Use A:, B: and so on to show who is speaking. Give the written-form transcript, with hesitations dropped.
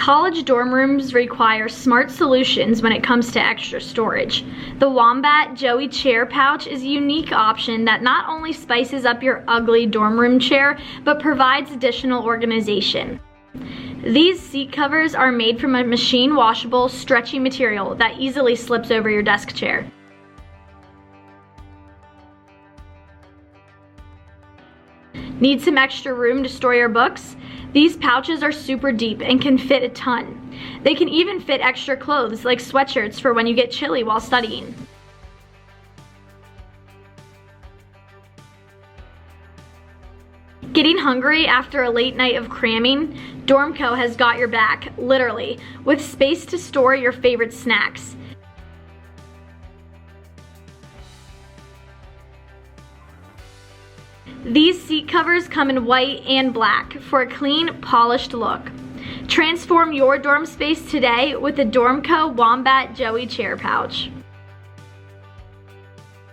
A: College dorm rooms require smart solutions when it comes to extra storage. The Wombat Joey Chair pouch is a unique option that not only spices up your ugly dorm room chair, but provides additional organization. These seat covers are made from a machine washable, stretchy material that easily slips over your desk chair. Need some extra room to store your books? These pouches are super deep and can fit a ton. They can even fit extra clothes like sweatshirts for when you get chilly while studying. Getting hungry after a late night of cramming? Dormco has got your back, literally, with space to store your favorite snacks. These seat covers come in white and black for a clean, polished look. Transform your dorm space today with the Dormco Wombat Joey Chair pouch.